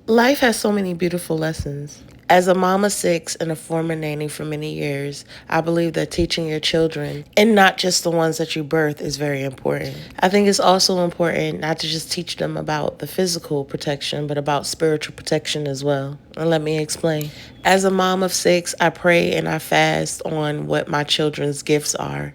Life has so many beautiful lessons. As a mom of six and a former nanny for many years, I believe that teaching your children, and not just the ones that you birth, is very important. I think it's also important not to just teach them about the physical protection, but about spiritual protection as well. And let me explain. As a mom of six, I pray and I fast on what my children's gifts are.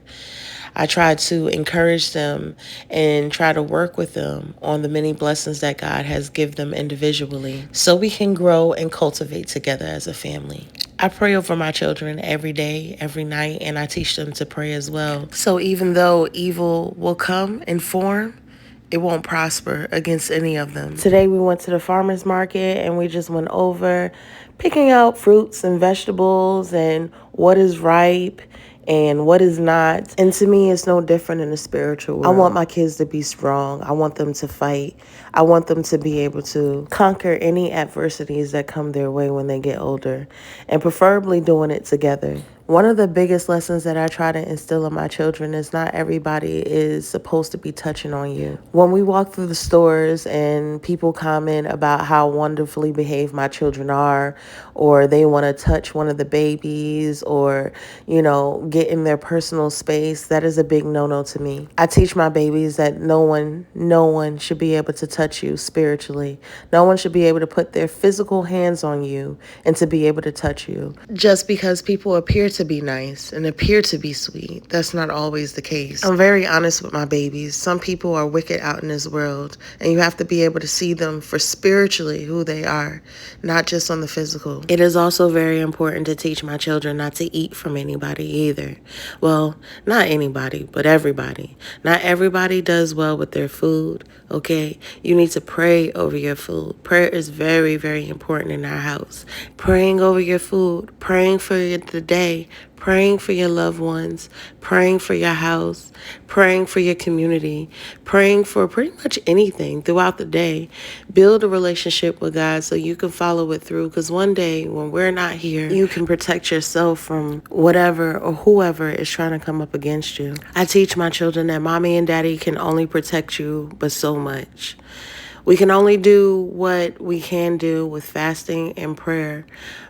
I try to encourage them and try to work with them on the many blessings that God has given them individually so we can grow and cultivate together as a family. I pray over my children every day, every night, and I teach them to pray as well. So even though evil will come in form, it won't prosper against any of them. Today we went to the farmer's market and we just went over picking out fruits and vegetables and what is ripe and what is not. And to me, it's no different in the spiritual world. I want my kids to be strong. I want them to fight. I want them to be able to conquer any adversities that come their way when they get older, and preferably doing it together. One of the biggest lessons that I try to instill in my children is not everybody is supposed to be touching on you. When we walk through the stores and people comment about how wonderfully behaved my children are, or they want to touch one of the babies, or, get in their personal space, that is a big no-no to me. I teach my babies that no one should be able to touch you spiritually. No one should be able to put their physical hands on you and to be able to touch you. Just because people appear to be nice and appear to be sweet, that's not always the case. I'm very honest with my babies. Some people are wicked out in this world, and you have to be able to see them for spiritually who they are, not just on the physical. It is also very important to teach my children not to eat from anybody either. Well, not anybody, but everybody. Not everybody does well with their food, okay? You need to pray over your food. Prayer is very, very important in our house. Praying over your food, praying for the day, praying for your loved ones, praying for your house, praying for your community, praying for pretty much anything throughout the day. Build a relationship with God so you can follow it through, because one day when we're not here, you can protect yourself from whatever or whoever is trying to come up against you. I teach my children that mommy and daddy can only protect you but so much. We can only do what we can do with fasting and prayer.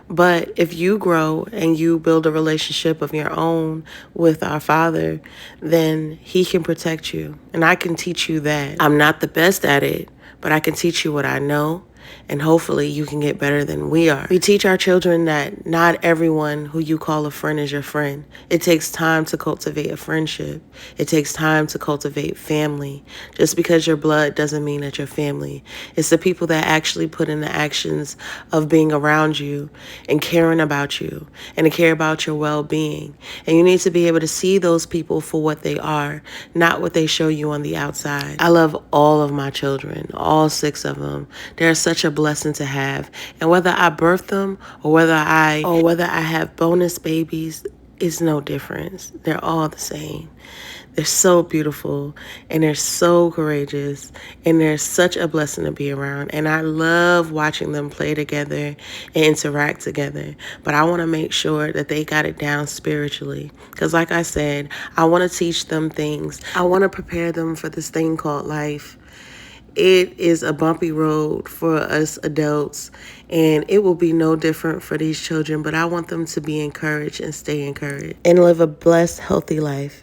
But if you grow and you build a relationship of your own with our Father, then He can protect you. And I can teach you that. I'm not the best at it, but I can teach you what I know. And hopefully you can get better than we are. We teach our children that not everyone who you call a friend is your friend. It takes time to cultivate a friendship. It takes time to cultivate family. Just because you're blood doesn't mean that you're family. It's the people that actually put in the actions of being around you and caring about you and to care about your well-being. And you need to be able to see those people for what they are, not what they show you on the outside. I love all of my children, all 6 of them. They're such a blessing to have. And whether I birth them or whether I have bonus babies, it's no difference. They're all the same. They're so beautiful and they're so courageous and they're such a blessing to be around. And I love watching them play together and interact together. But I want to make sure that they got it down spiritually. Because like I said, I want to teach them things. I want to prepare them for this thing called life. It is a bumpy road for us adults, and it will be no different for these children, but I want them to be encouraged and stay encouraged and live a blessed, healthy life.